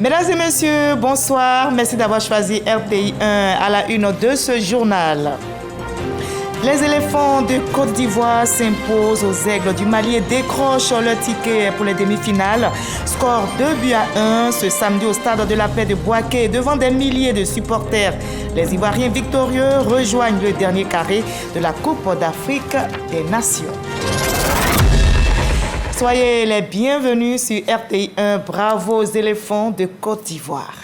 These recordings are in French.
Mesdames et messieurs, bonsoir. Merci d'avoir choisi RTI 1 à la une de ce journal. Les éléphants de Côte d'Ivoire s'imposent aux aigles du Mali et décrochent leur ticket pour les demi-finales. Score 2-1 ce samedi au stade de la Paix de Boaké devant des milliers de supporters. Les Ivoiriens victorieux rejoignent le dernier carré de la Coupe d'Afrique des Nations. Soyez les bienvenus sur RTI 1. Bravo aux éléphants de Côte d'Ivoire.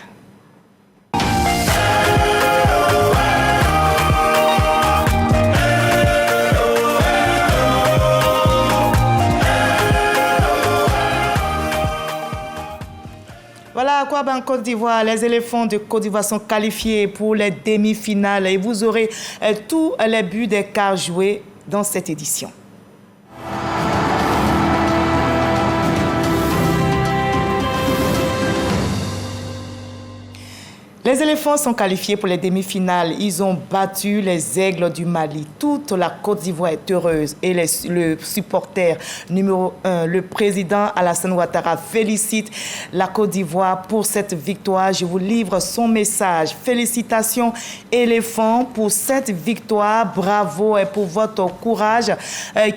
Voilà à quoi en Côte d'Ivoire, les éléphants de Côte d'Ivoire sont qualifiés pour les demi-finales et vous aurez tous les buts des quarts joués dans cette édition. Les éléphants sont qualifiés pour les demi-finales. Ils ont battu les aigles du Mali. Toute la Côte d'Ivoire est heureuse et le supporter numéro 1, le président Alassane Ouattara, félicite la Côte d'Ivoire pour cette victoire. Je vous livre son message. Félicitations éléphants pour cette victoire. Bravo et pour votre courage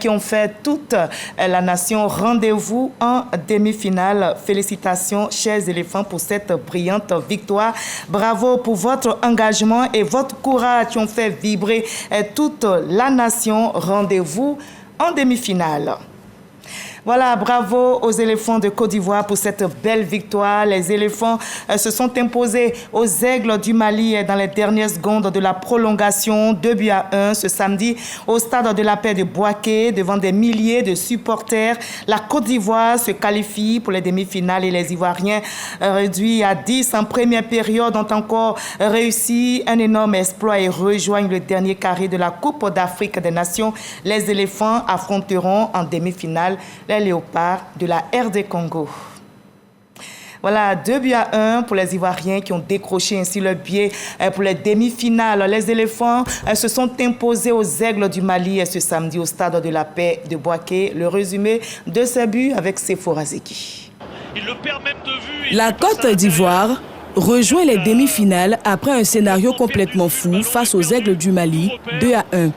qui ont fait toute la nation. Rendez-vous en demi-finale. Félicitations chers éléphants pour cette brillante victoire. Bravo pour votre engagement et votre courage qui ont fait vibrer toute la nation. Rendez-vous en demi-finale. Voilà, bravo aux éléphants de Côte d'Ivoire pour cette belle victoire. Les éléphants se sont imposés aux aigles du Mali dans les dernières secondes de la prolongation 2-1 ce samedi au stade de la Paix de Boaké devant des milliers de supporters. La Côte d'Ivoire se qualifie pour les demi-finales et les Ivoiriens réduits à 10 en première période ont encore réussi un énorme exploit et rejoignent le dernier carré de la Coupe d'Afrique des Nations. Les éléphants affronteront en demi-finale les léopards de la RD Congo. Voilà, 2-1 pour les Ivoiriens qui ont décroché ainsi le billet pour les demi-finales. Les éléphants se sont imposés aux aigles du Mali ce samedi au stade de la Paix de Boaké. Le résumé de ces buts avec Sephora Zeki. La Côte d'Ivoire rejoint les demi-finales après un scénario complètement fou face aux aigles du Mali, 2-1.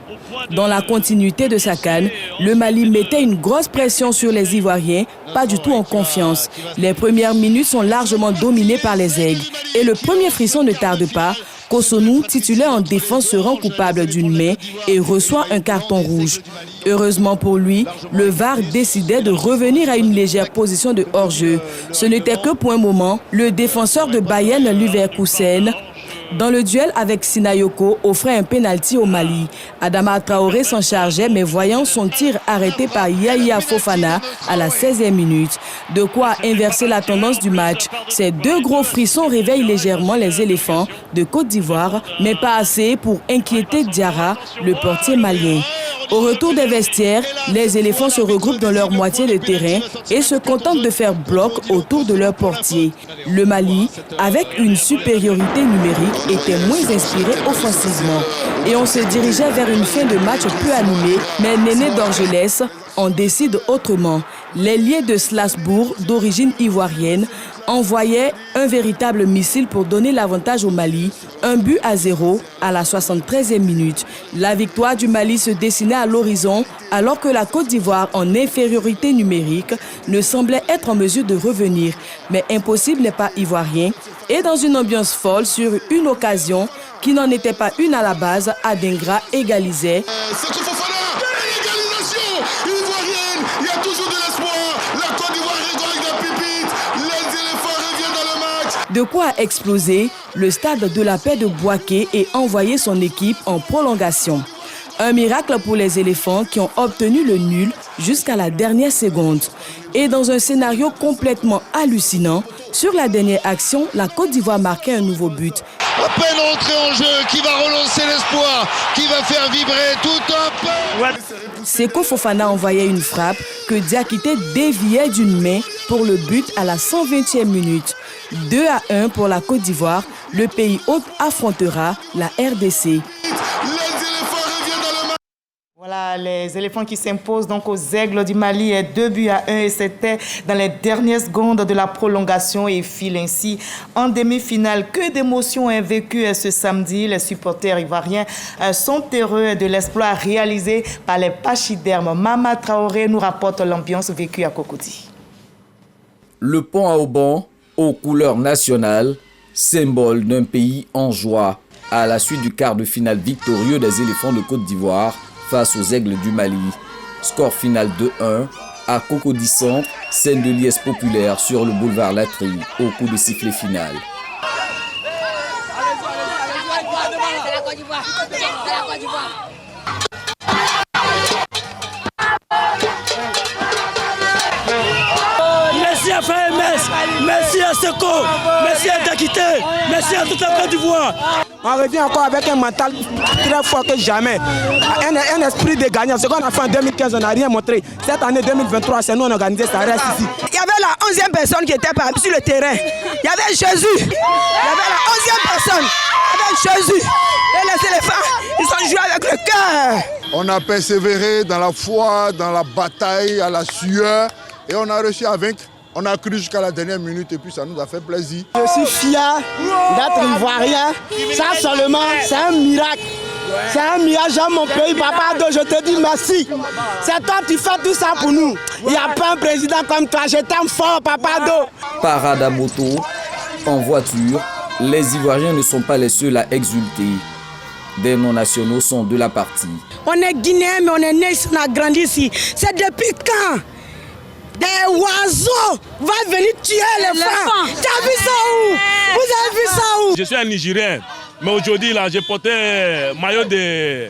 Dans la continuité de sa CAN, le Mali mettait une grosse pression sur les Ivoiriens, pas du tout en confiance. Les premières minutes sont largement dominées par les aigles. Et le premier frisson ne tarde pas. Kosonou, titulaire en défense, se rend coupable d'une main et reçoit un carton rouge. Heureusement pour lui, le VAR décidait de revenir à une légère position de hors-jeu. Ce n'était que pour un moment, le défenseur de Bayern Leverkusen, dans le duel avec Sinayoko, offrait un pénalty au Mali. Adama Traoré s'en chargeait, mais voyant son tir arrêté par Yaya Fofana à la 16e minute. De quoi inverser la tendance du match. Ces deux gros frissons réveillent légèrement les éléphants de Côte d'Ivoire, mais pas assez pour inquiéter Diarra, le portier malien. Au retour des vestiaires, les éléphants se regroupent dans leur moitié de terrain et se contentent de faire bloc autour de leur portier. Le Mali, avec une supériorité numérique, était moins inspiré offensivement. Et on se dirigeait vers une fin de match peu animée, mais Néné d'Orgelès en décide autrement. L'ailier de Strasbourg, d'origine ivoirienne, envoyait un véritable missile pour donner l'avantage au Mali, 1-0 à la 73e minute. La victoire du Mali se dessinait à l'horizon alors que la Côte d'Ivoire, en infériorité numérique, ne semblait être en mesure de revenir. Mais impossible n'est pas ivoirien. Et dans une ambiance folle sur une occasion qui n'en était pas une à la base, Adingra égalisait. Il y a toujours de l'espoir. La Côte d'Ivoire rigole avec la pépite. Les éléphants reviennent dans le match. De quoi exploser le stade de la Paix de Boaké et envoyer son équipe en prolongation. Un miracle pour les éléphants qui ont obtenu le nul jusqu'à la dernière seconde. Et dans un scénario complètement hallucinant, sur la dernière action, la Côte d'Ivoire marquait un nouveau but. À peine entré en jeu, qui va relancer l'espoir, qui va faire vibrer tout un peu. Seko Fofana envoyait une frappe que Diakité déviait d'une main pour le but à la 120e minute. 2-1 pour la Côte d'Ivoire. Le pays hôte affrontera la RDC. Voilà, Voilà, les éléphants qui s'imposent donc aux aigles du Mali 2-1 et c'était dans les dernières secondes de la prolongation et filent ainsi en demi-finale. Que d'émotions ont vécu ce samedi. Les supporters ivoiriens sont heureux de l'exploit réalisé par les pachydermes. Mama Traoré nous rapporte l'ambiance vécue à Cocody. Le pont à Auban, aux couleurs nationales, symbole d'un pays en joie, à la suite du quart de finale victorieux des éléphants de Côte d'Ivoire face aux aigles du Mali. Score final 2-1 à Cocody Centre, scène de liesse populaire sur le boulevard Latry, au coup de sifflet final. Merci à FMS, merci à Seko, merci à Dakité, merci à toute la Côte d'Ivoire. On revient encore avec un mental très fort que jamais. Un esprit de gagnant. Ce qu'on a fait en 2015, on n'a rien montré. Cette année 2023, c'est nous on a organisé, ça reste ici. Il y avait la 11e personne qui était sur le terrain. Il y avait Jésus. Il y avait la 11e personne. Il y avait Jésus. Et les éléphants, ils ont joué avec le cœur. On a persévéré dans la foi, dans la bataille, à la sueur. Et on a réussi à vaincre. On a cru jusqu'à la dernière minute et puis ça nous a fait plaisir. Je suis fier d'être ivoirien. Ça seulement, c'est un miracle. C'est un miracle, j'aime mon pays, Papa Ado, je te dis merci. C'est toi qui fais tout ça pour nous. Il n'y a pas un président comme toi, je t'aime fort, Papa Ado. Parade à moto, en voiture, les Ivoiriens ne sont pas les seuls à exulter. Des non-nationaux sont de la partie. On est Guinéens, mais on est nés ici, on a grandi ici. C'est depuis quand des oiseaux vont venir tuer les femmes? Tu as vu ça où? Vous avez vu ça où? Je suis un Nigérien, mais aujourd'hui là, j'ai porté maillot de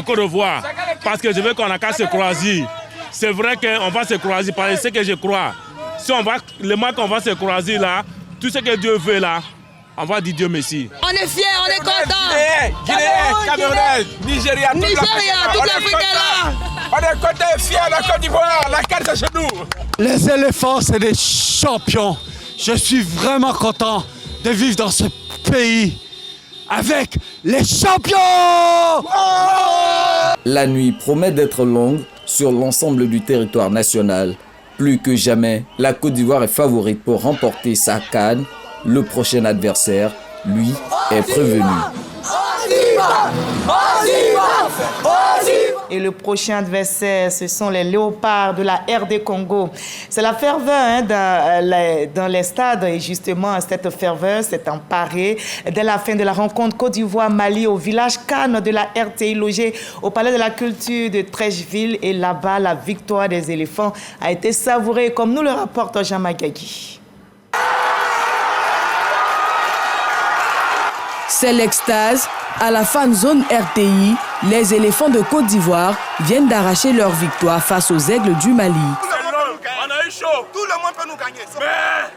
Côte d'Ivoire parce que je veux qu'on a qu'à se croiser. C'est vrai qu'on va se croiser parce que c'est ce que je crois. Si on va, le mois qu'on va se croiser là, tout ce que Dieu veut là, on va dire Dieu merci. On est fiers, on est contents. Guinéen, Camerounais, Nigeria, toute l'Afrique est là. On est contents et fiers de la Côte d'Ivoire, la carte est chez nous. Les éléphants, c'est des champions. Je suis vraiment content de vivre dans ce pays avec les champions. La nuit promet d'être longue sur l'ensemble du territoire national. Plus que jamais, la Côte d'Ivoire est favorite pour remporter sa CAN. Le prochain adversaire, lui, est prévenu. Et le prochain adversaire, ce sont les léopards de la RD Congo. C'est la ferveur dans les stades. Et justement, cette ferveur s'est emparée dès la fin de la rencontre Côte d'Ivoire-Mali au village Cannes de la RTI logé au Palais de la Culture de Trècheville. Et là-bas, la victoire des éléphants a été savourée, comme nous le rapporte Jean Magagui. C'est l'extase. À la fan zone RTI, les éléphants de Côte d'Ivoire viennent d'arracher leur victoire face aux aigles du Mali. On a eu chaud. Tout le monde peut nous gagner. Mais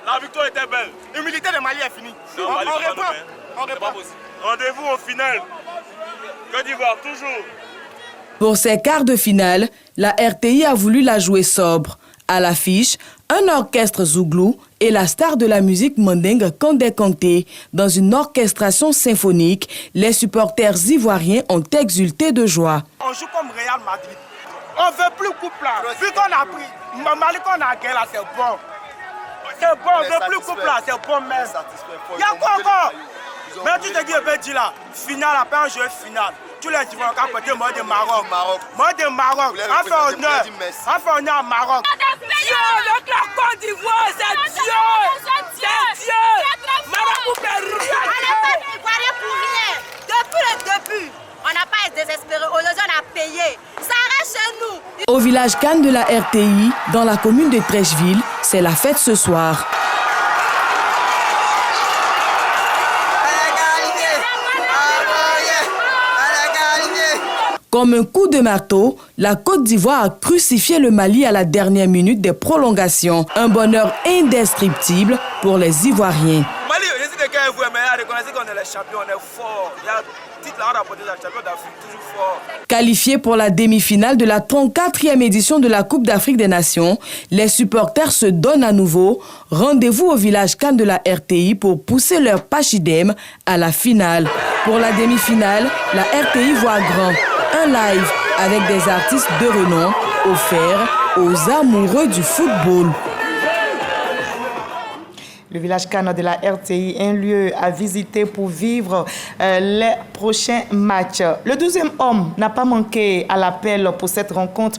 la victoire était belle. L'humilité de Mali est finie. On reprend. Rendez-vous au final. Côte d'Ivoire, toujours. Pour ces quarts de finale, la RTI a voulu la jouer sobre. À l'affiche, un orchestre zouglou et la star de la musique mandingue Kandé Kanté. Dans une orchestration symphonique, les supporters ivoiriens ont exulté de joie. On joue comme Real Madrid. On ne veut plus coupe là. Vu qu'on a pris, Mali qu'on a gagné là, c'est bon. C'est bon, on ne veut plus coupe là, c'est bon même. Il y a quoi encore? Mais tu te dis, là, finale, après un jeu final. Tous les Ivoiriens ont porté mode de Maroc. Mode de Maroc. On fait honneur. On fait honneur à Maroc. Dieu, avec la Côte d'Ivoire, c'est Dieu. C'est Dieu. Maroc ne fait rien. On n'est pas Ivoirien pour rien. Depuis le début, on n'a pas été désespéré. Aujourd'hui, on a payé. Ça reste chez nous. Au village Cannes de la RTI, dans la commune de Trècheville, c'est la fête ce soir. Comme un coup de marteau, la Côte d'Ivoire a crucifié le Mali à la dernière minute des prolongations. Un bonheur indescriptible pour les Ivoiriens. Mali, je sais que vous reconnaissez qu'on est les champions, on est fort. Il y a titre là, on a porté les champions d'Afrique, toujours fort. Qualifiés pour la demi-finale de la 34e édition de la Coupe d'Afrique des Nations, les supporters se donnent à nouveau. Rendez-vous au village Cannes de la RTI pour pousser leur pachyderme à la finale. Pour la demi-finale, la RTI voit grand. Un live avec des artistes de renom offerts aux amoureux du football. Le village Cannes de la RTI, un lieu à visiter pour vivre les prochains matchs. Le 12e homme n'a pas manqué à l'appel pour cette rencontre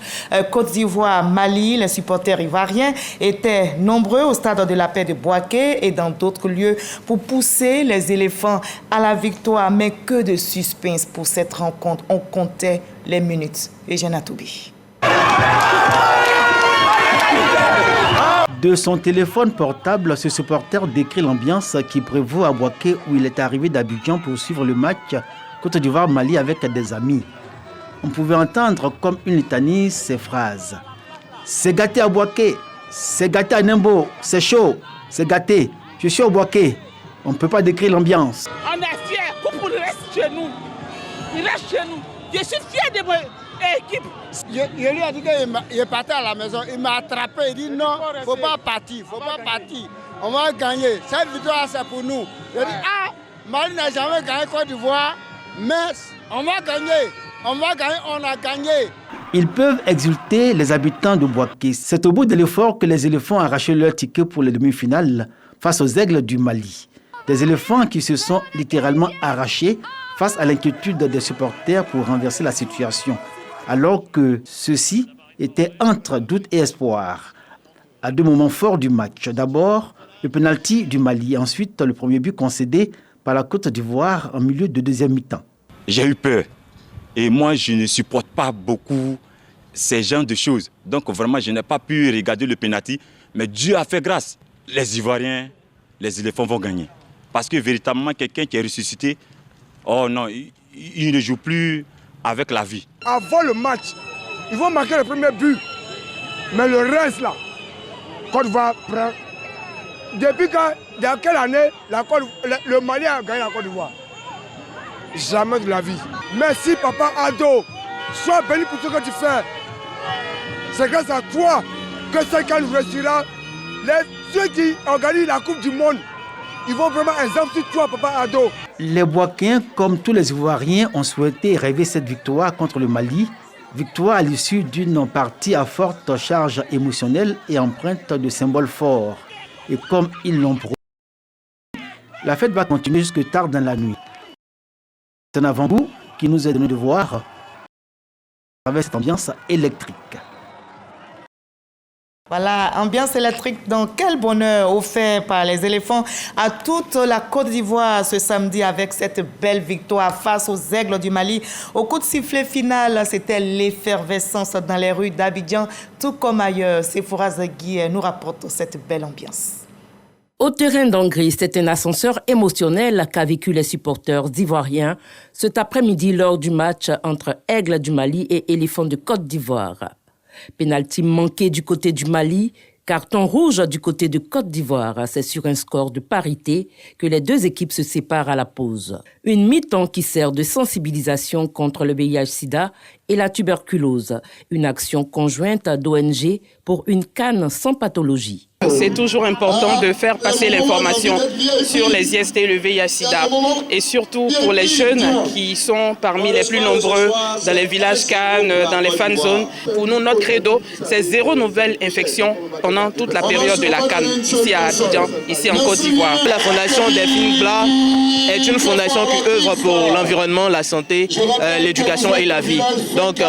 Côte d'Ivoire-Mali. Les supporters ivoiriens étaient nombreux au stade de la paix de Bouaké et dans d'autres lieux pour pousser les éléphants à la victoire. Mais que de suspense pour cette rencontre. On comptait les minutes. Eugène Atoubi. De son téléphone portable, ce supporter décrit l'ambiance qui prévaut à Bouaké où il est arrivé d'Abidjan pour suivre le match Côte d'Ivoire-Mali avec des amis. On pouvait entendre comme une litanie ces phrases. C'est gâté à Bouaké, c'est gâté à Nembo, c'est chaud, c'est gâté, je suis au Bouaké. On ne peut pas décrire l'ambiance. On est fiers, Coupe reste chez nous. Il reste chez nous. Je suis fier de mon équipe. Je lui ai dit qu'il partait à la maison. Il m'a attrapé. Il dit non, il ne faut pas partir. On va gagner. Cette victoire, c'est pour nous. Je dis, Mali n'a jamais gagné Côte d'Ivoire, mais on va gagner. On a gagné. Ils peuvent exulter, les habitants de Bouaké. C'est au bout de l'effort que les éléphants ont arraché leur ticket pour les demi-finales face aux aigles du Mali. Des éléphants qui se sont littéralement arrachés face à l'inquiétude des supporters pour renverser la situation, alors que ceux-ci étaient entre doute et espoir. À deux moments forts du match. D'abord, le pénalty du Mali, ensuite le premier but concédé par la Côte d'Ivoire en milieu de deuxième mi-temps. J'ai eu peur. Et moi, je ne supporte pas beaucoup ces genres de choses. Donc vraiment, je n'ai pas pu regarder le pénalty. Mais Dieu a fait grâce. Les Ivoiriens, les éléphants vont gagner. Parce que véritablement, quelqu'un qui est ressuscité, oh non, il ne joue plus avec la vie. Avant le match, ils vont marquer le premier but. Mais le reste là, Côte d'Ivoire prend. Depuis dans quelle année le Mali a gagné la Côte d'Ivoire? Jamais de la vie. Merci Papa Ado. Sois béni pour ce que tu fais. C'est grâce à toi que cette canne réussira. Ceux qui organisent la Coupe du Monde, ils vont vraiment exemple sur toi, Papa Ado. Les Bouakéens, comme tous les Ivoiriens, ont souhaité rêver cette victoire contre le Mali. Victoire à l'issue d'une partie à forte charge émotionnelle et empreinte de symboles forts. Et comme ils l'ont prouvé, la fête va continuer jusque tard dans la nuit. C'est un avant-goût qui nous est donné de voir à travers cette ambiance électrique. Voilà, ambiance électrique, donc quel bonheur offert par les éléphants à toute la Côte d'Ivoire ce samedi avec cette belle victoire face aux aigles du Mali. Au coup de sifflet final, c'était l'effervescence dans les rues d'Abidjan, tout comme ailleurs. Sephora Zagui nous rapporte cette belle ambiance. Au terrain d'Angry, c'est un ascenseur émotionnel qu'a vécu les supporters ivoiriens cet après-midi lors du match entre Aigles du Mali et Éléphants de Côte d'Ivoire. Pénalty manqué du côté du Mali, carton rouge du côté de Côte d'Ivoire. C'est sur un score de parité que les deux équipes se séparent à la pause. Une mi-temps qui sert de sensibilisation contre le VIH-Sida et la tuberculose. Une action conjointe d'ONG pour une CAN sans pathologie. C'est toujours important de faire passer l'information sur les IST et le VIH-Sida et surtout pour les jeunes qui sont parmi les plus nombreux dans les villages Cannes, dans les fan zones. Pour nous, notre credo, c'est 0 nouvelle infection pendant toute la période de la CAN ici à Abidjan, ici en Côte d'Ivoire. La fondation Delphine Blas est une fondation qui œuvre pour l'environnement, la santé, l'éducation et la vie. Donc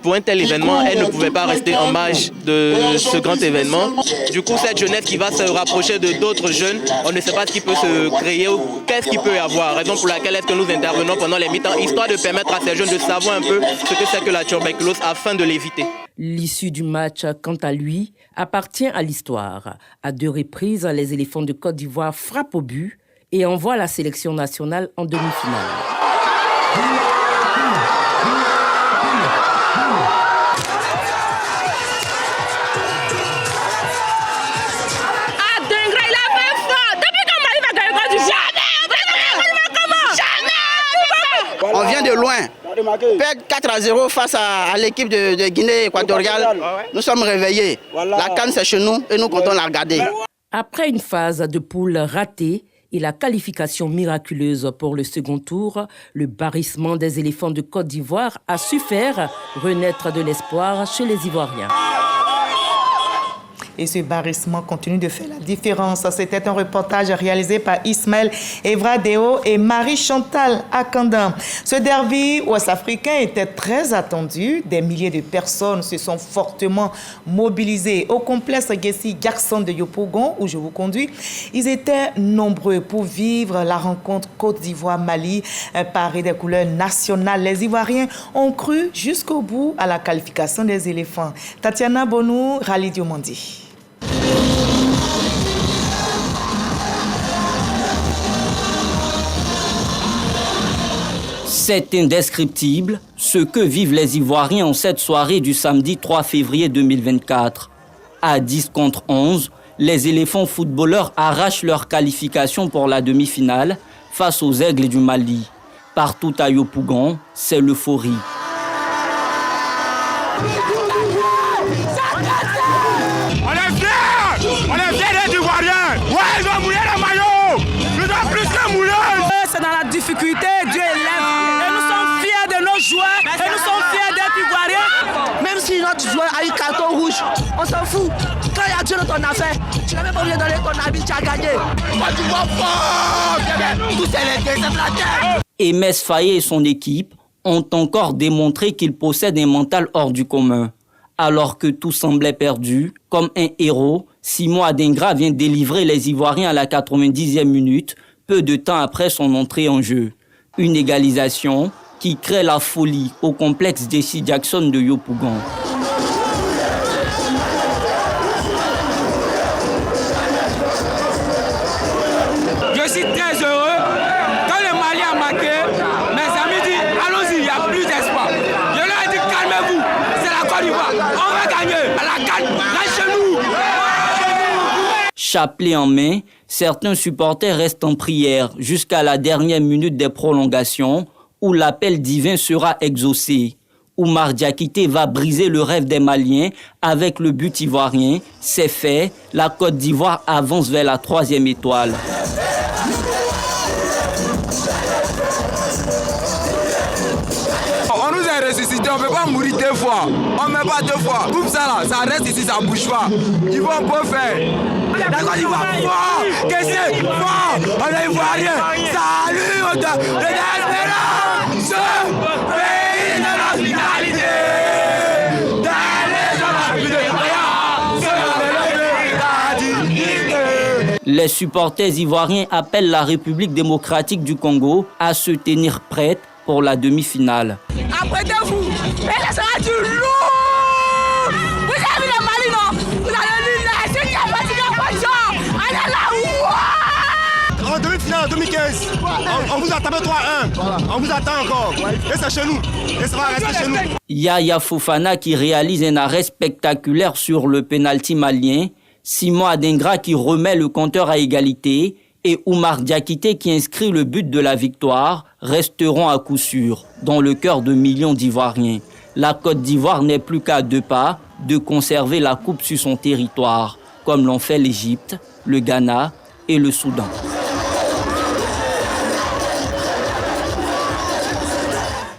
pour un tel événement, elle ne pouvait pas rester en marge de ce grand événement. Du coup, cette jeunesse qui va se rapprocher de d'autres jeunes, on ne sait pas ce qui peut se créer ou qu'est-ce qu'il peut y avoir. Raison pour laquelle est-ce que nous intervenons pendant les mi-temps, histoire de permettre à ces jeunes de savoir un peu ce que c'est que la tuberculose afin de l'éviter. L'issue du match, quant à lui, appartient à l'histoire. À 2 reprises, les éléphants de Côte d'Ivoire frappent au but et envoient la sélection nationale en demi-finale. On vient de loin, perdre 4-0 face à l'équipe de Guinée équatoriale. Nous sommes réveillés. La CAN c'est chez nous et nous comptons la regarder. Après une phase de poule ratée, et la qualification miraculeuse pour le second tour, le barrissement des éléphants de Côte d'Ivoire a su faire renaître de l'espoir chez les Ivoiriens. Et ce barrissement continue de faire la différence. C'était un reportage réalisé par Ismaël Evradeo et Marie-Chantal Akandan. Ce derby ouest-africain était très attendu. Des milliers de personnes se sont fortement mobilisées au complexe Gessi Jackson de Yopougon, où je vous conduis. Ils étaient nombreux pour vivre la rencontre Côte d'Ivoire-Mali, parée des couleurs nationales. Les Ivoiriens ont cru jusqu'au bout à la qualification des éléphants. Tatiana Bonou, Rally Diomandi. C'est indescriptible ce que vivent les Ivoiriens en cette soirée du samedi 3 février 2024. À 10 contre 11, les éléphants footballeurs arrachent leur qualification pour la demi-finale face aux Aigles du Mali. Partout à Yopougon, c'est l'euphorie. On est fiers des Ivoiriens. Ouais, ils ont mouillé le maillot. Nous avons plus que mouiller. C'est dans la difficulté, Dieu élève. Et nous sommes fiers de nos joueurs. Et nous sommes fiers d'être Ivoiriens. Même si notre joueur a eu carton rouge, on s'en fout. Quand il y a Dieu dans ton affaire, tu n'as même pas besoin de donner ton habit, tu as gagné. Moi, tu vois fort. Tous les deux, c'est la terre. Et Mesfaye et son équipe ont encore démontré qu'ils possèdent un mental hors du commun. Alors que tout semblait perdu, comme un héros, Simon Adingra vient délivrer les Ivoiriens à la 90e minute, peu de temps après son entrée en jeu. Une égalisation qui crée la folie au complexe Gessi Jackson de Yopougon. Je suis très heureux. Quand le Mali a marqué, mes amis disent allons-y, il n'y a plus d'espoir. Je leur ai dit calmez-vous, c'est la Côte d'Ivoire. On va gagner. À la calme, reste chez nous. Chapelet en main, certains supporters restent en prière jusqu'à la dernière minute des prolongations où l'appel divin sera exaucé. Oumar Diakité va briser le rêve des Maliens avec le but ivoirien. C'est fait, la Côte d'Ivoire avance vers la 3e étoile. On nous a ressuscité, on ne peut pas mourir 2 fois. On ne met pas 2 fois. Comme ça là, ça reste ici, ça ne bouge pas. Ils vont pas faire. La Côte d'Ivoire fort, qu'est-ce que c'est fort. On est Ivoirien. Salut, on donne de l'espérance. Pays de la finalité. Les supporters ivoiriens appellent la République démocratique du Congo à se tenir prête pour la demi-finale. Apprêtez-vous. Et là, ça sera du lourd. Vous avez vu le Mali, non? Vous allez lui laisser qu'il a fatigué en voiture. Allez là, en demi-finale en 2015, on vous attendait 3-1. On vous attend encore. Et c'est chez nous. Et ça va rester chez nous. Yaya Fofana qui réalise un arrêt spectaculaire sur le pénalty malien. Simon Adingra qui remet le compteur à égalité et Oumar Diakité qui inscrit le but de la victoire resteront à coup sûr dans le cœur de millions d'Ivoiriens. La Côte d'Ivoire n'est plus qu'à 2 pas de conserver la coupe sur son territoire, comme l'ont fait l'Égypte, le Ghana et le Soudan.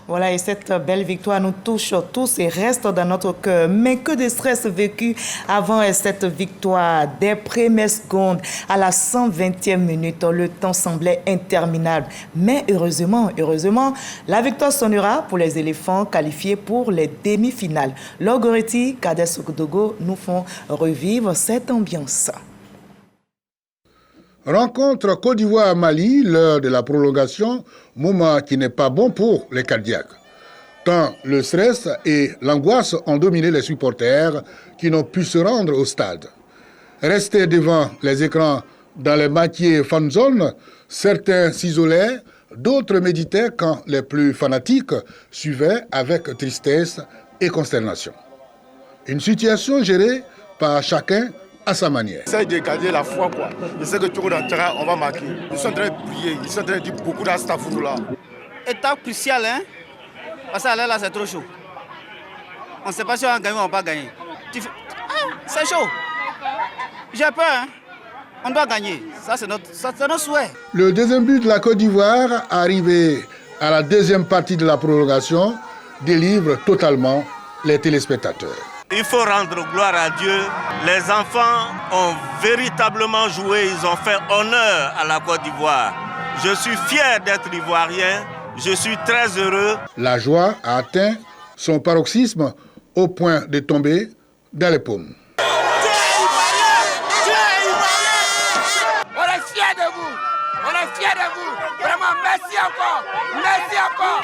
Voilà, et cette belle victoire nous touche tous et reste dans notre cœur. Mais que de stress vécu avant cette victoire. Des premières secondes à la 120e minute, le temps semblait interminable. Mais heureusement, la victoire sonnera pour les éléphants qualifiés pour les demi-finales. Logoretti, Kades Sokodogo nous font revivre cette ambiance. Rencontre Côte d'Ivoire-Mali, l'heure de la prolongation, moment qui n'est pas bon pour les cardiaques. Tant le stress et l'angoisse ont dominé les supporters qui n'ont pu se rendre au stade. Restés devant les écrans dans les matières fan zone, certains s'isolaient, d'autres méditaient quand les plus fanatiques suivaient avec tristesse et consternation. Une situation gérée par chacun à sa manière. J'essaie de garder la foi, quoi. Je sais que tout le monde on va marquer. Ils sont en train de prier, ils sont en train de dire beaucoup d'Astafourou là. Étape cruciale, hein? Parce que là, c'est trop chaud. On ne sait pas si on va gagner ou on va pas gagner. C'est chaud. J'ai peur, hein? On doit gagner. Ça, c'est notre souhait. Le deuxième but de la Côte d'Ivoire, arrivé à la deuxième partie de la prolongation, délivre totalement les téléspectateurs. Il faut rendre gloire à Dieu. Les enfants ont véritablement joué, ils ont fait honneur à la Côte d'Ivoire. Je suis fier d'être ivoirien, je suis très heureux. La joie a atteint son paroxysme au point de tomber dans les pommes. On est fiers de vous. On est fiers de vous. Vraiment, merci encore. Merci encore.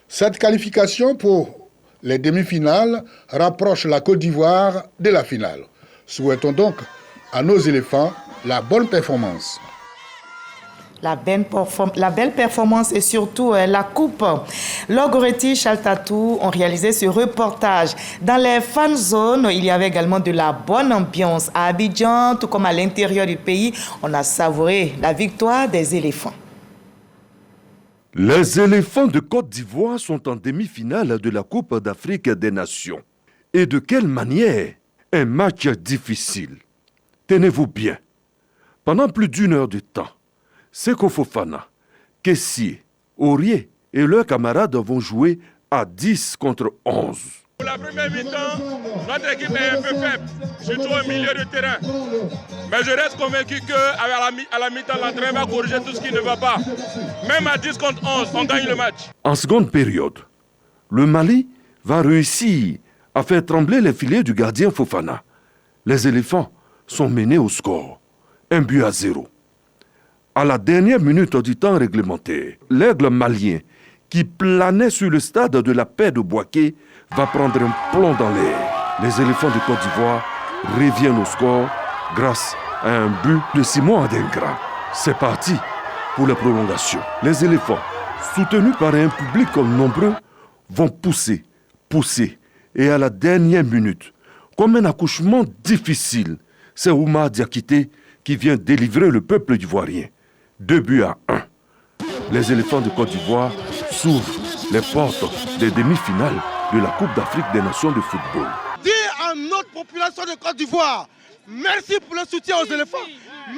Cette qualification pour les demi-finales rapproche la Côte d'Ivoire de la finale. Souhaitons donc à nos éléphants la bonne performance. La belle performance et surtout la coupe. Logoreti, Chaltatou ont réalisé ce reportage. Dans les fan zones, il y avait également de la bonne ambiance. À Abidjan, tout comme à l'intérieur du pays, on a savouré la victoire des éléphants. Les éléphants de Côte d'Ivoire sont en demi-finale de la Coupe d'Afrique des Nations. Et de quelle manière? Un match difficile. Tenez-vous bien. Pendant plus d'une heure de temps, Seko Fofana, Kessié, Aurier et leurs camarades vont jouer à 10 contre 11. Pour la première mi-temps, notre équipe est un peu faible, surtout au milieu de terrain. Mais je reste convaincu qu'à la mi-temps, l'entraîneur va corriger tout ce qui ne va pas. Même à 10 contre 11, on gagne le match. En seconde période, le Mali va réussir à faire trembler les filets du gardien Fofana. Les éléphants sont menés au score, 1-0. À la dernière minute du temps réglementaire, l'aigle malien qui planait sur le stade de la paix de Bouaké va prendre un plomb dans l'air. Les éléphants de Côte d'Ivoire reviennent au score grâce à un but de Simon Adengra. C'est parti pour la prolongation. Les éléphants, soutenus par un public nombreux, vont pousser. Et à la dernière minute, comme un accouchement difficile, c'est Oumar Diakité qui vient délivrer le peuple ivoirien. 2-1. Les éléphants de Côte d'Ivoire s'ouvrent les portes des demi-finales de la Coupe d'Afrique des Nations de football. Dis à notre population de Côte d'Ivoire, merci pour le soutien aux éléphants.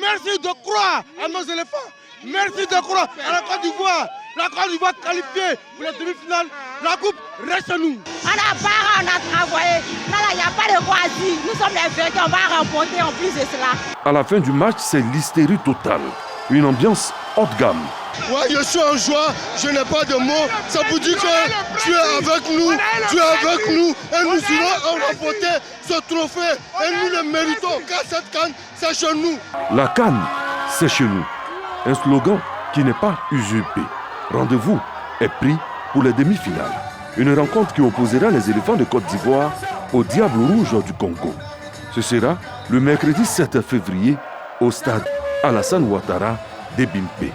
Merci de croire à nos éléphants. Merci de croire à la Côte d'Ivoire. La Côte d'Ivoire qualifiée pour les demi-finales. La Coupe reste chez nous. On a barré, on a travaillé. Là, il n'y a pas de quoi dire. Nous sommes les vainqueurs, on va remporter en plus de cela. À la fin du match, c'est l'hystérie totale. Une ambiance haut de gamme. Ouais, je suis en joie, je n'ai pas de mots. Ça vous dit que tu es avec nous, et nous allons remporter ce trophée et nous le méritons, car cette canne, c'est chez nous. La canne, c'est chez nous. Un slogan qui n'est pas usurpé. Rendez-vous est pris pour les demi-finales. Une rencontre qui opposera les éléphants de Côte d'Ivoire au Diable Rouge du Congo. Ce sera le mercredi 7 février au stade Alassane Ouattara d'Ebimpe.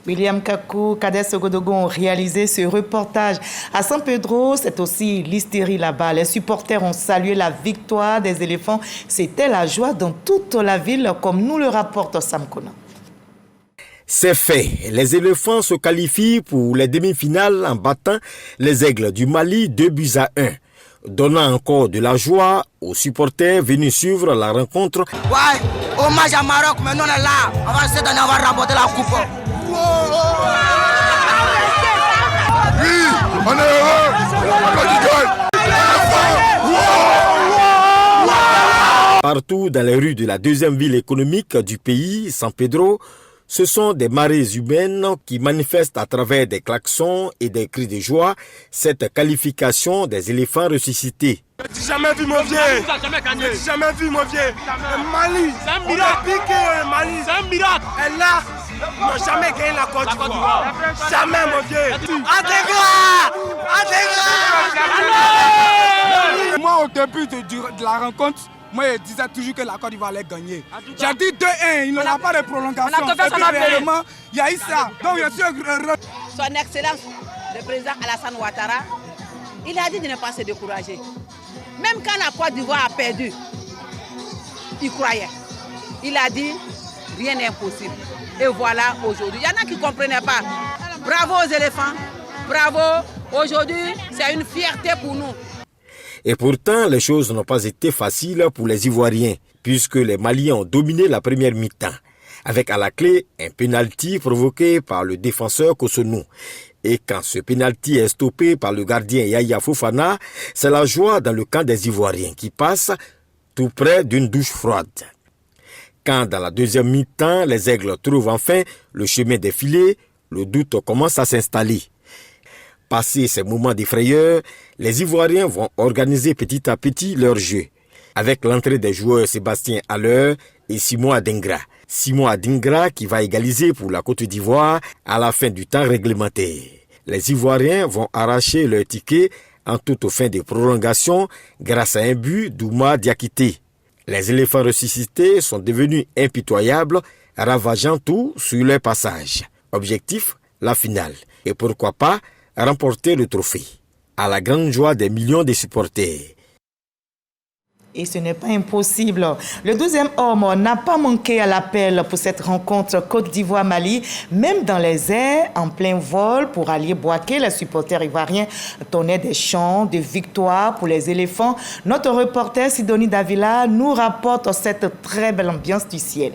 William Kakou, Kader Sogodogo ont réalisé ce reportage. À San Pedro, c'est aussi l'hystérie là-bas. Les supporters ont salué la victoire des éléphants. C'était la joie dans toute la ville, comme nous le rapporte Sam Kona. C'est fait. Les éléphants se qualifient pour les demi-finales en battant les aigles du Mali 2-1. Donnant encore de la joie aux supporters venus suivre la rencontre. Ouais, hommage à Maroc, maintenant on est là. On va cette année, on va remporter la coupe. Oui, on est heureux. Partout dans les rues de la deuxième ville économique du pays, San Pedro, ce sont des marées humaines qui manifestent à travers des klaxons et des cris de joie cette qualification des éléphants ressuscités. J'ai jamais vu mon vieux. J'ai jamais vu mon vieux. Le Mali, c'est un miracle. Le Mali, c'est un miracle. Et là, ils n'ont jamais gagné la Côte d'Ivoire. Jamais mon vieux. Moi, au début de la rencontre, moi, je disais toujours que la Côte d'Ivoire allait gagner. J'ai dit 2-1, il n'y aura pas de prolongation. Et puis réellement, il y a eu ça. Donc, je suis heureux. Son Excellence, le président Alassane Ouattara, il a dit de ne pas se décourager. Même quand la Côte d'Ivoire a perdu, il croyait. Il a dit, rien n'est impossible. Et voilà, aujourd'hui, il y en a qui ne comprenaient pas. Bravo aux éléphants, bravo. Aujourd'hui, c'est une fierté pour nous. Et pourtant, les choses n'ont pas été faciles pour les Ivoiriens, puisque les Maliens ont dominé la première mi-temps, avec à la clé un pénalty provoqué par le défenseur Kosonou. Et quand ce pénalty est stoppé par le gardien Yaya Fofana, c'est la joie dans le camp des Ivoiriens qui passe tout près d'une douche froide. Quand dans la deuxième mi-temps, les Aigles trouvent enfin le chemin des filets, le doute commence à s'installer. Passé ces moments de frayeur, les Ivoiriens vont organiser petit à petit leur jeu, avec l'entrée des joueurs Sébastien Haller et Simon Adingra. Simon Adingra qui va égaliser pour la Côte d'Ivoire à la fin du temps réglementaire. Les Ivoiriens vont arracher leur ticket en toute fin de prolongation grâce à un but d'Oumar Diakité. Les éléphants ressuscités sont devenus impitoyables, ravageant tout sur leur passage. Objectif, la finale. Et pourquoi pas remporter le trophée. À la grande joie des millions de supporters. Et ce n'est pas impossible. Le 12e homme n'a pas manqué à l'appel pour cette rencontre Côte d'Ivoire-Mali, même dans les airs, en plein vol, pour allier Bouaké. Les supporters ivoiriens tonnaient des chants de victoire pour les éléphants. Notre reporter Sidonie Davila nous rapporte cette très belle ambiance du ciel.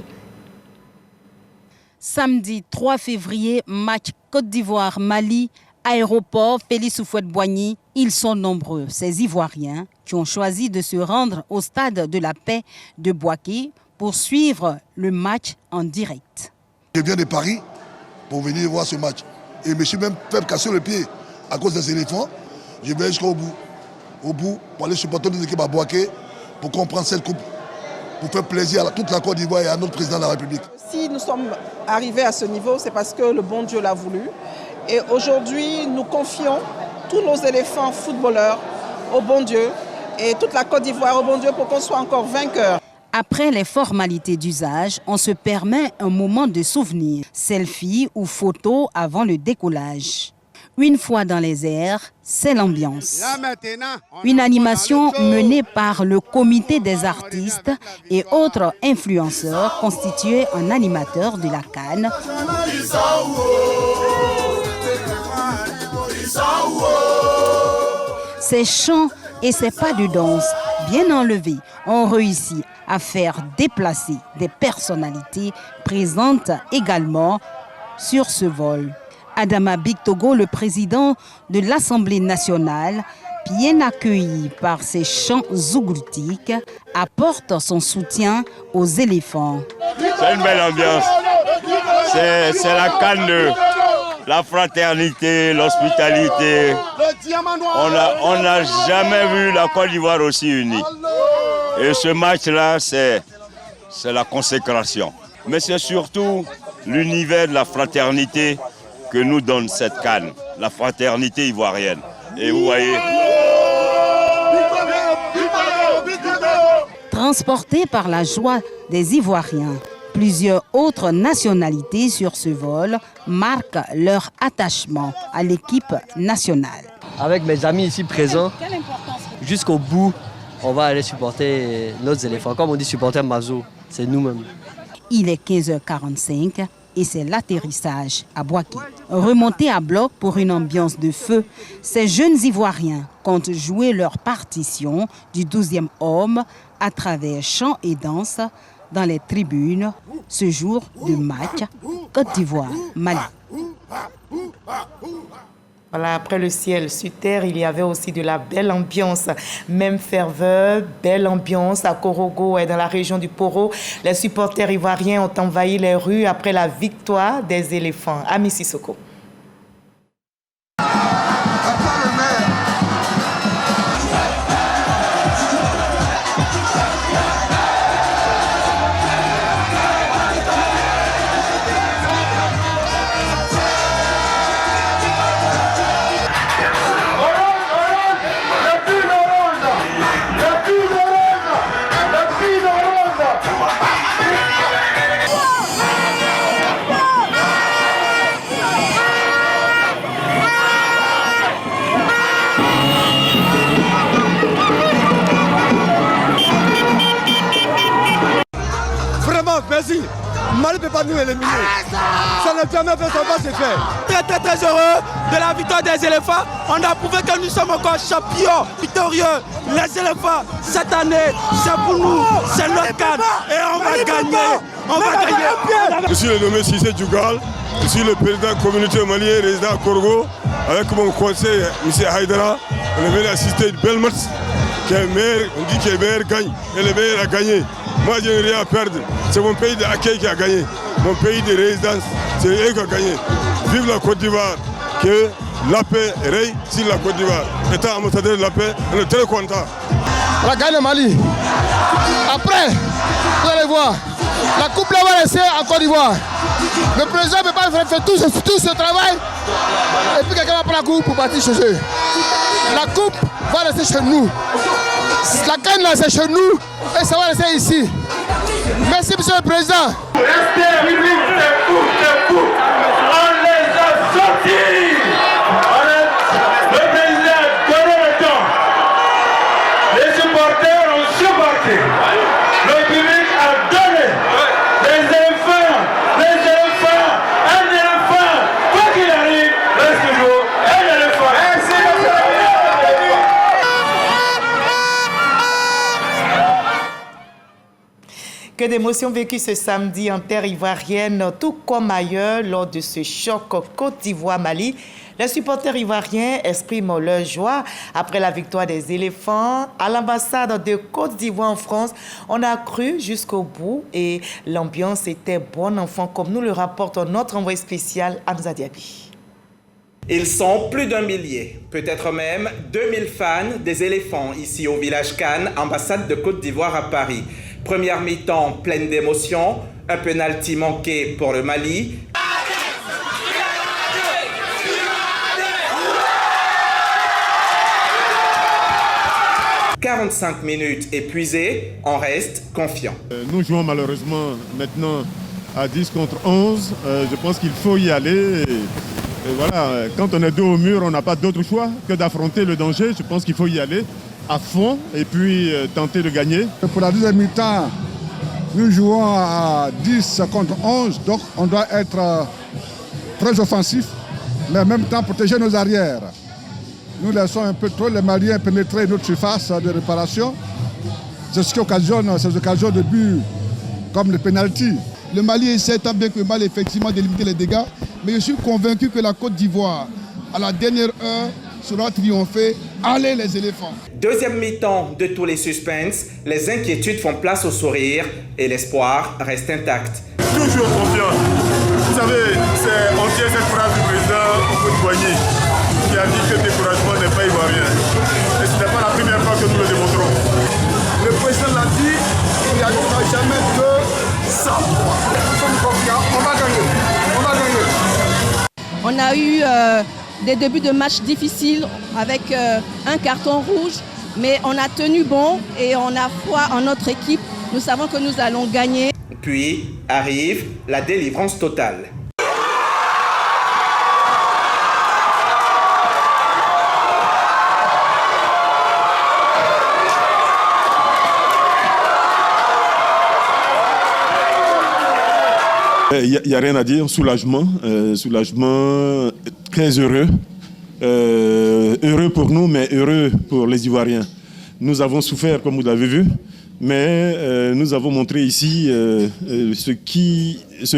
Samedi 3 février, match Côte d'Ivoire-Mali, aéroport Félix Houphouët-Boigny. Ils sont nombreux, ces Ivoiriens, qui ont choisi de se rendre au stade de la paix de Bouaké pour suivre le match en direct. Je viens de Paris pour venir voir ce match. Et je me suis même fait casser le pied à cause des éléphants. Je vais jusqu'au bout. Au bout, pour aller supporter notre équipe à Bouaké, pour qu'on prenne cette coupe, pour faire plaisir à toute la Côte d'Ivoire et à notre président de la République. Si nous sommes arrivés à ce niveau, c'est parce que le bon Dieu l'a voulu. Et aujourd'hui, nous confions tous nos éléphants footballeurs au bon Dieu et toute la Côte d'Ivoire au bon Dieu pour qu'on soit encore vainqueurs. Après les formalités d'usage, on se permet un moment de souvenir, selfie ou photo avant le décollage. Une fois dans les airs, c'est l'ambiance. Une animation menée par le comité des artistes et autres influenceurs constitués en animateurs de la CAN. Ces chants et ces pas de danse bien enlevés ont réussi à faire déplacer des personnalités présentes également sur ce vol. Adama Bictogo, le président de l'Assemblée nationale, bien accueilli par ces chants zouglutiques, apporte son soutien aux éléphants. C'est une belle ambiance. C'est la CAN, la fraternité, l'hospitalité. On n'a jamais vu la Côte d'Ivoire aussi unie. Et ce match-là, c'est la consécration. Mais c'est surtout l'univers de la fraternité que nous donne cette CAN, la fraternité ivoirienne. Et vous voyez... Transportés par la joie des Ivoiriens, plusieurs autres nationalités sur ce vol marquent leur attachement à l'équipe nationale. Avec mes amis ici présents, jusqu'au bout, on va aller supporter nos éléphants. Comme on dit supporter Mazo, c'est nous-mêmes. Il est 15h45 et c'est l'atterrissage à Bouaké. Remontés à bloc pour une ambiance de feu, ces jeunes Ivoiriens comptent jouer leur partition du 12e homme à travers chants et danses dans les tribunes ce jour de match Côte d'Ivoire-Mali. Voilà, après le ciel sur terre, il y avait aussi de la belle ambiance. Même ferveur, belle ambiance à Korogo et dans la région du Poro. Les supporters ivoiriens ont envahi les rues après la victoire des éléphants. Ami Sissoko. Merci. Mali ne peut pas nous éliminer. Ça n'a jamais fait, ça va se faire. Très heureux de la victoire des éléphants. On a prouvé que nous sommes encore champions, victorieux. Les éléphants, cette année, c'est pour nous, c'est notre CAN. Et on va gagner. On va gagner. Je suis le nommé Cissé Djougal. Je suis le président de la communauté malienne résident à Corgo. Avec mon conseil, M. Haïdara, on est venu assister une belle match. On dit que le meilleur gagne et le meilleur a gagné. Moi, je n'ai rien à perdre. C'est mon pays d'accueil qui a gagné. Mon pays de résidence, c'est eux qui ont gagné. Vive la Côte d'Ivoire, que la paix règne sur la Côte d'Ivoire. Étant ambassadeur de la paix, on est très content. On a gagné le Mali. Après, vous allez voir, la coupe là va rester en Côte d'Ivoire. Le président ne peut pas faire tout ce travail et puis quelqu'un va prendre la coupe pour partir chez eux. La coupe va rester chez nous. La canne là c'est chez nous et ça va rester ici. Merci monsieur le président. Restez vivants, c'est fou. On les a sortis. Le président a donné le temps. Les supporters ont supporté. Le public a donné. Les éléphants, un éléphant, quoi qu'il arrive, reste toujours un éléphant. Que d'émotions vécues ce samedi en terre ivoirienne, tout comme ailleurs lors de ce choc Côte d'Ivoire-Mali. Les supporters ivoiriens expriment leur joie après la victoire des éléphants. À l'ambassade de Côte d'Ivoire en France, on a cru jusqu'au bout et l'ambiance était bonne enfant, comme nous le rapporte notre envoyé spécial Hamza Diaby. Ils sont plus d'1 millier, peut-être même 2000 fans des éléphants ici au village Cannes, ambassade de Côte d'Ivoire à Paris. Première mi-temps pleine d'émotions, un penalty manqué pour le Mali. « 45 minutes épuisées, on reste confiant. » Nous jouons malheureusement maintenant à 10 contre 11. Je pense qu'il faut y aller. Et voilà, quand on est dos au mur, on n'a pas d'autre choix que d'affronter le danger. Je pense qu'il faut y aller à fond et puis tenter de gagner. Pour la deuxième mi-temps, nous jouons à 10 contre 11, donc on doit être très offensif, mais en même temps protéger nos arrières. Nous laissons un peu trop les Maliens pénétrer notre surface de réparation. C'est ce qui occasionne ces occasions de but, comme le penalty. Le Mali essaie tant bien que mal effectivement de limiter les dégâts, mais je suis convaincu que la Côte d'Ivoire, à la dernière heure, sera triompher. Allez les éléphants. Deuxième mi-temps de tous les suspens, les inquiétudes font place au sourire et l'espoir reste intact. Toujours confiant. Vous savez, on tient cette phrase du président au bout de poignet qui a dit que le découragement n'est pas ivoirien. Et ce n'est pas la première fois que nous le démontrons. Le président l'a dit, il n'y aura jamais que ça. Nous sommes confiants, on va gagner. On va gagner. On a eu des débuts de match difficiles avec un carton rouge, mais on a tenu bon et on a foi en notre équipe. Nous savons que nous allons gagner. Puis arrive la délivrance totale. Il n'y a rien à dire, soulagement, très heureux. Heureux pour nous, mais heureux pour les Ivoiriens. Nous avons souffert, comme vous l'avez vu, mais nous avons montré ici ce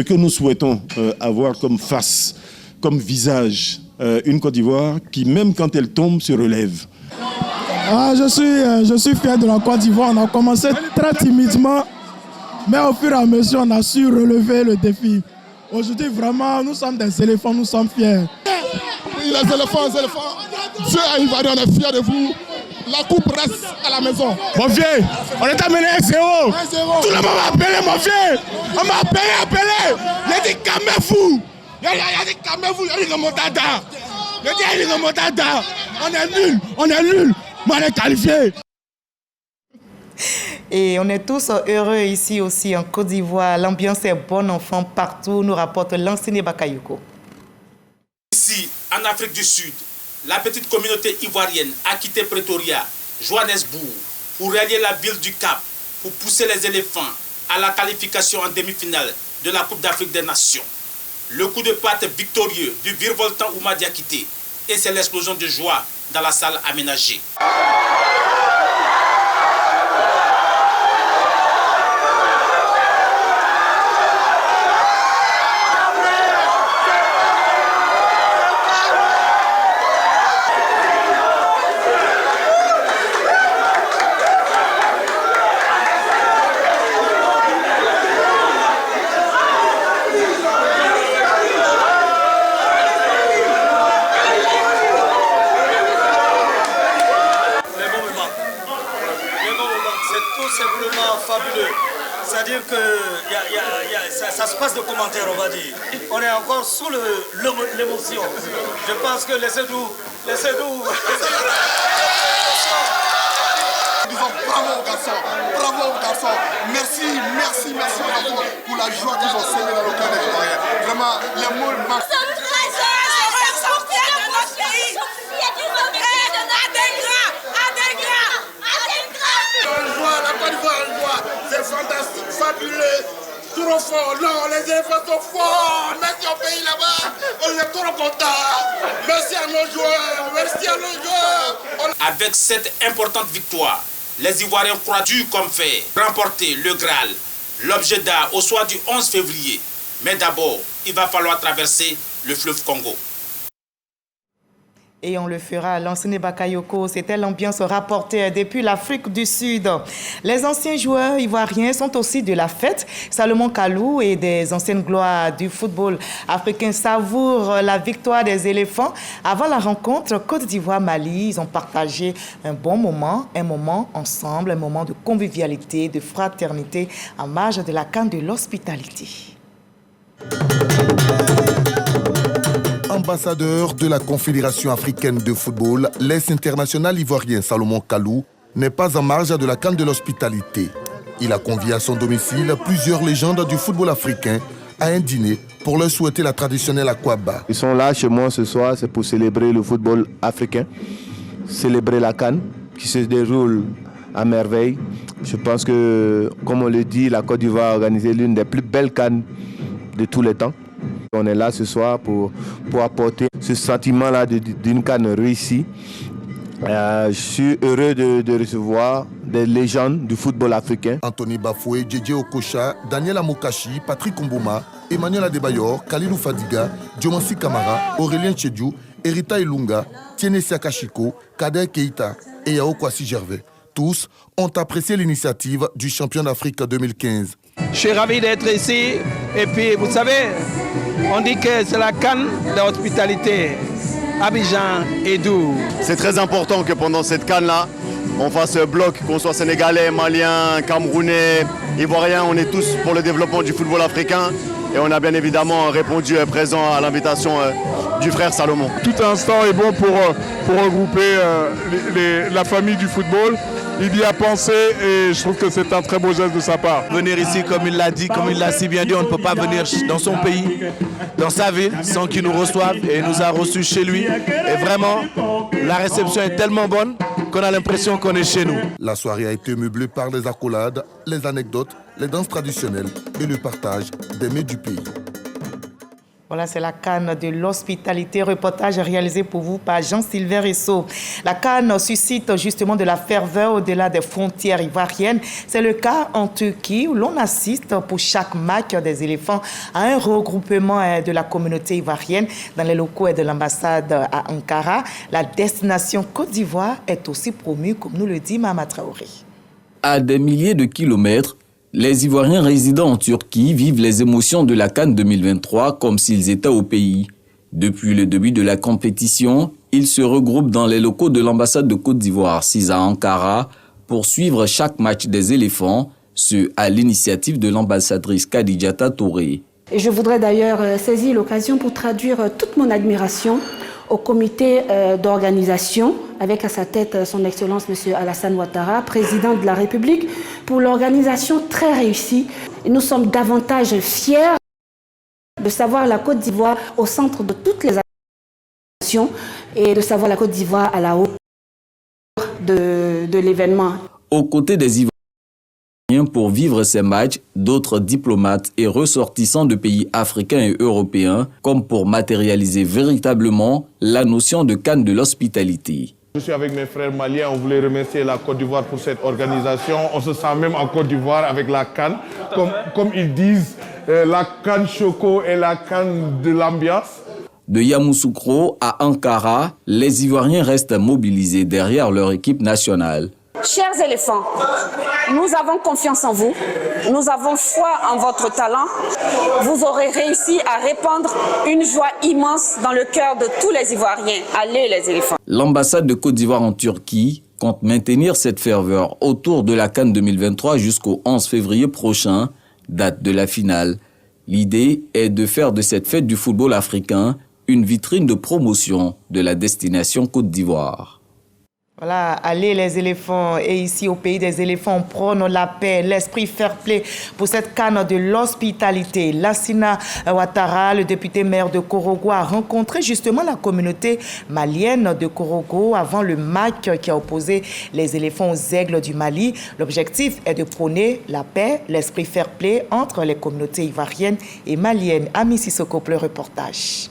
que nous souhaitons avoir comme face, comme visage. Une Côte d'Ivoire qui, même quand elle tombe, se relève. Je suis fier de la Côte d'Ivoire. On a commencé très timidement, mais au fur et à mesure, on a su relever le défi. Aujourd'hui, vraiment, nous sommes des éléphants, nous sommes fiers. Oui, les éléphants, Dieu a Ivoirien, on est fiers de vous. La coupe reste à la maison. Mon vieux, on est amené 1-0. Tout le monde m'a appelé, mon vieux. On m'a appelé. Il a dit calmez-vous. Il a dit calmez-vous, il a dit remontada. Il a dit remontada. On est nuls. Moi, on est qualifié. Et on est tous heureux ici aussi en Côte d'Ivoire. L'ambiance est bonne, enfant, partout, nous rapporte l'enseigne Bakayoko. Ici, en Afrique du Sud, la petite communauté ivoirienne a quitté Pretoria, Johannesburg, pour rallier la ville du Cap, pour pousser les éléphants à la qualification en demi-finale de la Coupe d'Afrique des Nations. Le coup de patte victorieux du virevoltant Ouma Diakité et c'est l'explosion de joie dans la salle aménagée. C'est-à-dire que ça se passe de commentaires, on va dire. On est encore sous l'émotion. Je pense que laissez-nous. Disons bravo aux garçons, merci pour la joie qu'ils ont semée dans le cœur des Ivoiriens. Vraiment, les mots marquent. La Côte d'Ivoire, c'est fantastique, fabuleux, trop fort. Non, les éléphants sont forts. Merci au pays là-bas, on est trop contents. Merci à nos joueurs, Avec cette importante victoire, les Ivoiriens croient dur comme fer remporter le Graal, l'objet d'art au soir du 11 février. Mais d'abord, il va falloir traverser le fleuve Congo. Et on le fera. Lansana Bakayoko, c'était l'ambiance rapportée depuis l'Afrique du Sud. Les anciens joueurs ivoiriens sont aussi de la fête. Salomon Kalou et des anciennes gloires du football africain savourent la victoire des éléphants. Avant la rencontre Côte d'Ivoire-Mali, ils ont partagé un bon moment, un moment ensemble, un moment de convivialité, de fraternité en marge de la CAN de l'hospitalité. Ambassadeur de la Confédération africaine de football, l'ex-international ivoirien Salomon Kalou n'est pas en marge de la CAN de l'hospitalité. Il a convié à son domicile plusieurs légendes du football africain à un dîner pour leur souhaiter la traditionnelle Akwaba. Ils sont là chez moi ce soir, c'est pour célébrer le football africain, célébrer la CAN qui se déroule à merveille. Je pense que, comme on le dit, la Côte d'Ivoire a organisé l'une des plus belles CAN de tous les temps. On est là ce soir pour apporter ce sentiment-là d'une CAN réussie. Je suis heureux de recevoir des légendes du football africain. Anthony Bafoué, Djedje Okocha, Daniel Amokachi, Patrick Mboma, Emmanuel Adebayor, Kalilou Fadiga, Diomansi Kamara, Aurélien Tchedjou, Erita Ilunga, Tiene Siakashiko, Kader Keita et Yao Kwasi Gervais. Tous ont apprécié l'initiative du champion d'Afrique 2015. Je suis ravi d'être ici. Et puis, vous savez, on dit que c'est la CAN de l'hospitalité. Abidjan et Dou. C'est très important que pendant cette CAN-là, on fasse bloc, qu'on soit sénégalais, malien, camerounais, ivoirien. On est tous pour le développement du football africain. Et on a bien évidemment répondu présent à l'invitation du frère Salomon. Tout instant est bon pour regrouper la famille du football. Il y a pensé et je trouve que c'est un très beau geste de sa part. Venir ici, comme il l'a dit, comme il l'a si bien dit, on ne peut pas venir dans son pays, dans sa ville, sans qu'il nous reçoive. Et il nous a reçus chez lui. Et vraiment, la réception est tellement bonne qu'on a l'impression qu'on est chez nous. La soirée a été meublée par les accolades, les anecdotes, les danses traditionnelles et le partage des mets du pays. Voilà, c'est la CAN de l'hospitalité, reportage réalisé pour vous par Jean-Sylvain Ressot. La CAN suscite justement de la ferveur au-delà des frontières ivoiriennes. C'est le cas en Turquie où l'on assiste pour chaque match des éléphants à un regroupement de la communauté ivoirienne dans les locaux de l'ambassade à Ankara. La destination Côte d'Ivoire est aussi promue, comme nous le dit Mama Traoré. À des milliers de kilomètres, les Ivoiriens résidant en Turquie vivent les émotions de la CAN 2023 comme s'ils étaient au pays. Depuis le début de la compétition, ils se regroupent dans les locaux de l'ambassade de Côte d'Ivoire, sise à Ankara, pour suivre chaque match des éléphants, ce à l'initiative de l'ambassadrice Khadijata Touré. Et je voudrais d'ailleurs saisir l'occasion pour traduire toute mon admiration au comité d'organisation, avec à sa tête son Excellence M. Alassane Ouattara, président de la République, pour l'organisation très réussie. Et nous sommes davantage fiers de savoir la Côte d'Ivoire au centre de toutes les actions et de savoir la Côte d'Ivoire à la hauteur de l'événement. Aux côtés des Ivoiriens, Ivoiriens pour vivre ces matchs, d'autres diplomates et ressortissants de pays africains et européens, comme pour matérialiser véritablement la notion de CAN de l'hospitalité. Je suis avec mes frères maliens, on voulait remercier la Côte d'Ivoire pour cette organisation. On se sent même en Côte d'Ivoire avec la CAN. Comme ils disent, la CAN Choco et la CAN de l'ambiance. De Yamoussoukro à Ankara, les Ivoiriens restent mobilisés derrière leur équipe nationale. Chers éléphants, nous avons confiance en vous, nous avons foi en votre talent. Vous aurez réussi à répandre une joie immense dans le cœur de tous les Ivoiriens. Allez les éléphants. L'ambassade de Côte d'Ivoire en Turquie compte maintenir cette ferveur autour de la CAN 2023 jusqu'au 11 février prochain, date de la finale. L'idée est de faire de cette fête du football africain une vitrine de promotion de la destination Côte d'Ivoire. Voilà, allez les éléphants. Et ici, au pays des éléphants, on prône la paix, l'esprit fair play pour cette canne de l'hospitalité. Lassina Ouattara, le député maire de Korogo, a rencontré justement la communauté malienne de Korogo avant le match qui a opposé les éléphants aux aigles du Mali. L'objectif est de prôner la paix, l'esprit fair play entre les communautés ivoiriennes et maliennes. Ami Sissoko, le reportage.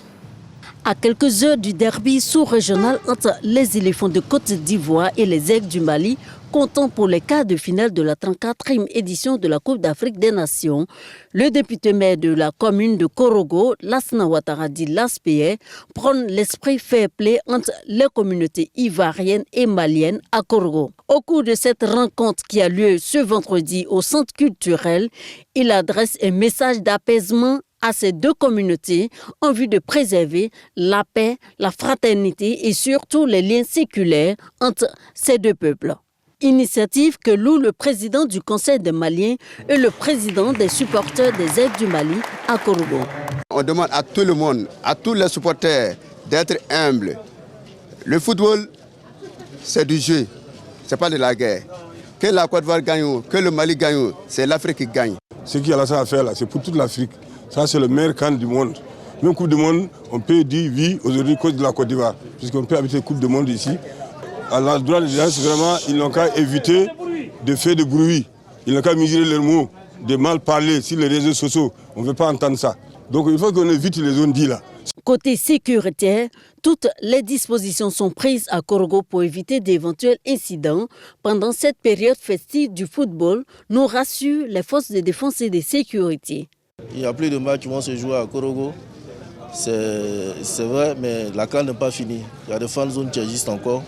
À quelques heures du derby sous-régional entre les éléphants de Côte d'Ivoire et les aigles du Mali, comptant pour les quarts de finale de la 34e édition de la Coupe d'Afrique des Nations, le député maire de la commune de Korogo, Lassina Ouattara dit l'ASPE, prône l'esprit fair play entre les communautés ivoiriennes et maliennes à Korogo. Au cours de cette rencontre qui a lieu ce vendredi au centre culturel, il adresse un message d'apaisement à ces deux communautés en vue de préserver la paix, la fraternité et surtout les liens séculaires entre ces deux peuples. Initiative que loue le président du Conseil des Maliens et le président des supporters des aigles du Mali à Korogo. On demande à tout le monde, à tous les supporters d'être humbles. Le football, c'est du jeu, c'est pas de la guerre. Que la Côte d'Ivoire gagne, que le Mali gagne, c'est l'Afrique qui gagne. Ce qu'il y a à faire là, c'est pour toute l'Afrique. Ça, c'est le meilleur CAN du monde. Même Coupe du Monde, on peut dire oui aujourd'hui cause de la Côte d'Ivoire, puisqu'on peut habiter la Coupe du Monde ici. À l'endroit des gens, vraiment, ils n'ont qu'à éviter de faire de bruit. Ils n'ont qu'à mesurer leurs mots, de mal parler sur les réseaux sociaux. On ne veut pas entendre ça. Donc il faut qu'on évite les zones dites là. Côté sécuritaire, toutes les dispositions sont prises à Korogo pour éviter d'éventuels incidents. Pendant cette période festive du football, nous rassurent les forces de défense et de sécurité. Il n'y a plus de matchs qui vont se jouer à Korogo. C'est vrai, mais la CAN n'est pas finie. Il y a des fan zones qui existent encore.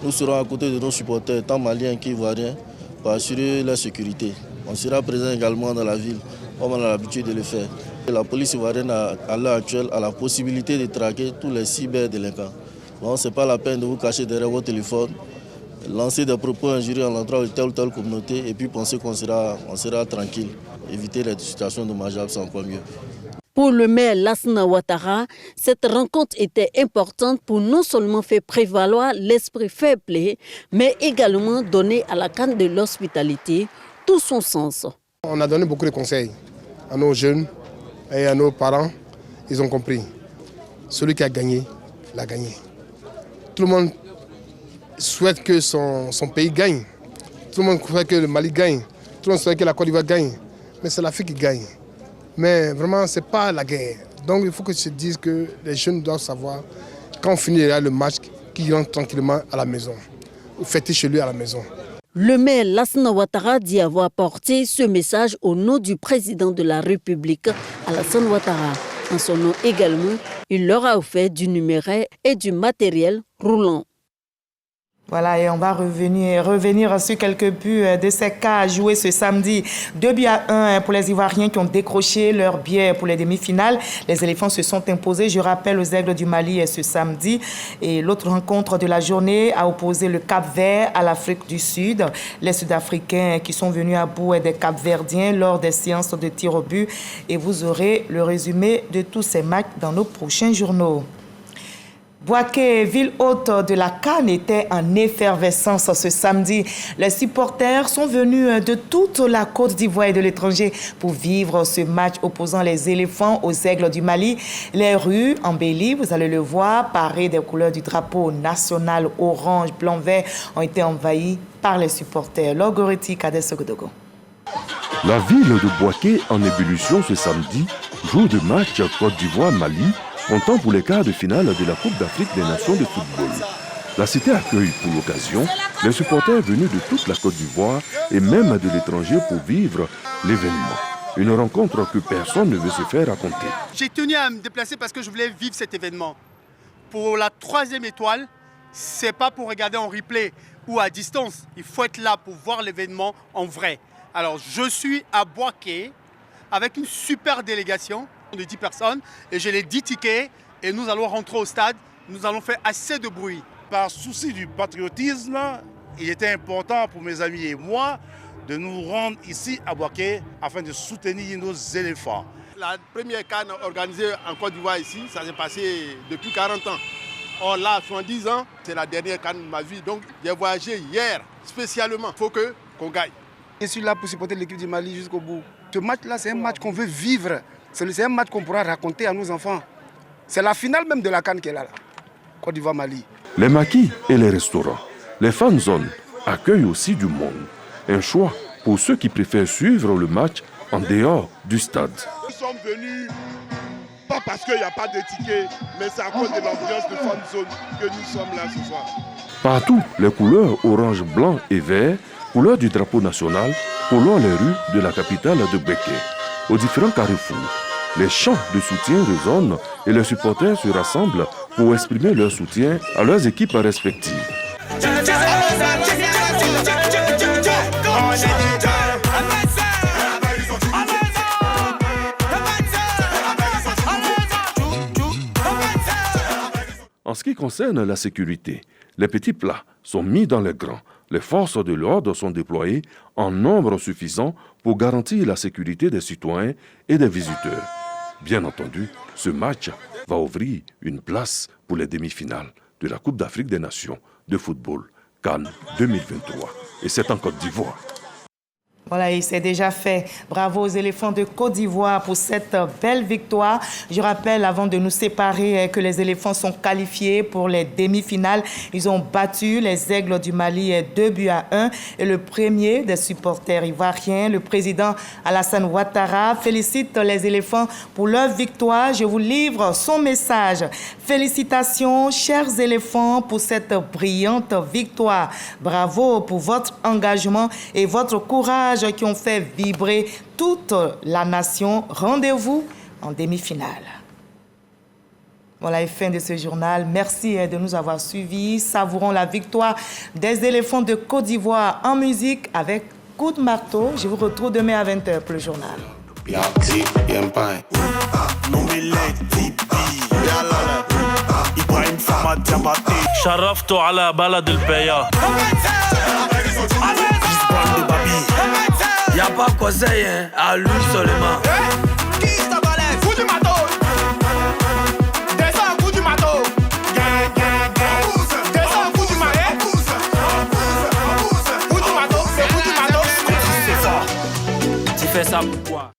Nous serons à côté de nos supporters, tant maliens qu'ivoiriens, pour assurer la sécurité. On sera présent également dans la ville, comme on a l'habitude de le faire. La police ivoirienne, à l'heure actuelle, a la possibilité de traquer tous les cyberdélinquants. Bon, ce n'est pas la peine de vous cacher derrière votre téléphone, lancer des propos injurieux à l'endroit de telle ou telle communauté et puis penser qu'on sera tranquille. Éviter les situations dommageables, c'est encore mieux. Pour le maire Lassina Ouattara, cette rencontre était importante pour non seulement faire prévaloir l'esprit fair play, mais également donner à la CAN de l'hospitalité tout son sens. On a donné beaucoup de conseils à nos jeunes et à nos parents. Ils ont compris. Celui qui a gagné, l'a gagné. Tout le monde souhaite que son pays gagne. Tout le monde souhaite que le Mali gagne. Tout le monde souhaite que la Côte d'Ivoire gagne. Mais c'est l'Afrique qui gagne. Mais vraiment, ce n'est pas la guerre. Donc il faut que je se dise que les jeunes doivent savoir, quand on finira le match, qu'ils rentrent tranquillement à la maison. Ou fêter chez lui à la maison. Le maire Lassina Ouattara dit avoir porté ce message au nom du président de la République, Alassane Ouattara. En son nom également, il leur a offert du numéraire et du matériel roulant. Voilà, et on va revenir sur quelques buts de ces cas joués ce samedi. 2-1 pour les Ivoiriens qui ont décroché leur billet pour les demi-finales. Les éléphants se sont imposés, je rappelle, aux aigles du Mali ce samedi. Et l'autre rencontre de la journée a opposé le Cap-Vert à l'Afrique du Sud. Les Sud-Africains qui sont venus à bout des Cap-Verdiens lors des séances de tir au but. Et vous aurez le résumé de tous ces matchs dans nos prochains journaux. Bouaké, ville haute de la CAN, était en effervescence ce samedi. Les supporters sont venus de toute la Côte d'Ivoire et de l'étranger pour vivre ce match opposant les éléphants aux aigles du Mali. Les rues embellies, vous allez le voir, parées des couleurs du drapeau national orange, blanc, vert, ont été envahies par les supporters. Logoreti Kadesogodogo. La ville de Bouaké en ébullition ce samedi, jour de match Côte d'Ivoire-Mali, comptant pour les quarts de finale de la Coupe d'Afrique des Nations de football. La cité accueille pour l'occasion les supporters venus de toute la Côte d'Ivoire et même de l'étranger pour vivre l'événement. Une rencontre que personne ne veut se faire raconter. J'ai tenu à me déplacer parce que je voulais vivre cet événement. Pour la 3e étoile, c'est pas pour regarder en replay ou à distance. Il faut être là pour voir l'événement en vrai. Alors je suis à Bouaké avec une super délégation de 10 personnes et j'ai les 10 tickets et nous allons rentrer au stade. Nous allons faire assez de bruit. Par souci du patriotisme, il était important pour mes amis et moi de nous rendre ici à Bouaké afin de soutenir nos éléphants. La première CAN organisée en Côte d'Ivoire ici, ça s'est passé depuis 40 ans. Or là, 70 ans, c'est la dernière CAN de ma vie. Donc j'ai voyagé hier spécialement. Il faut qu'on gagne. Je suis là pour supporter l'équipe du Mali jusqu'au bout. Ce match-là, c'est un match qu'on veut vivre. C'est un match qu'on pourra raconter à nos enfants. C'est la finale même de la CAN qui est là. Côte d'Ivoire-Mali. Les maquis et les restaurants, les fan zones accueillent aussi du monde. Un choix pour ceux qui préfèrent suivre le match en dehors du stade. Nous sommes venus, pas parce qu'il n'y a pas de tickets, mais c'est à cause de l'ambiance de fan zone que nous sommes là ce soir. Partout, les couleurs orange, blanc et vert, couleurs du drapeau national, polluent les rues de la capitale de Bouaké. Aux différents carrefours, les chants de soutien résonnent et les supporters se rassemblent pour exprimer leur soutien à leurs équipes respectives. En ce qui concerne la sécurité, les petits plats sont mis dans les grands. Les forces de l'ordre sont déployées en nombre suffisant pour garantir la sécurité des citoyens et des visiteurs. Bien entendu, ce match va ouvrir une place pour les demi-finales de la Coupe d'Afrique des Nations de football CAN 2023. Et c'est en Côte d'Ivoire. Voilà, et c'est déjà fait. Bravo aux éléphants de Côte d'Ivoire pour cette belle victoire. Je rappelle, avant de nous séparer, que les éléphants sont qualifiés pour les demi-finales. Ils ont battu les aigles du Mali 2-1. Et le premier des supporters ivoiriens, le président Alassane Ouattara, félicite les éléphants pour leur victoire. Je vous livre son message. Félicitations, chers éléphants, pour cette brillante victoire. Bravo pour votre engagement et votre courage qui ont fait vibrer toute la nation. Rendez-vous en demi-finale. Voilà, et fin de ce journal. Merci de nous avoir suivis. Savourons la victoire des éléphants de Côte d'Ivoire en musique avec Coup de marteau. Je vous retrouve demain à 20h pour le journal. شرفتوا على بلد البيا Y'a pas conseil, hein, à lui seulement. Qui ça balèze? Coup du matos. Descends, coup du matos. Descends, coup du marais. Coup du matos, c'est coup du matos. Tu fais ça pourquoi?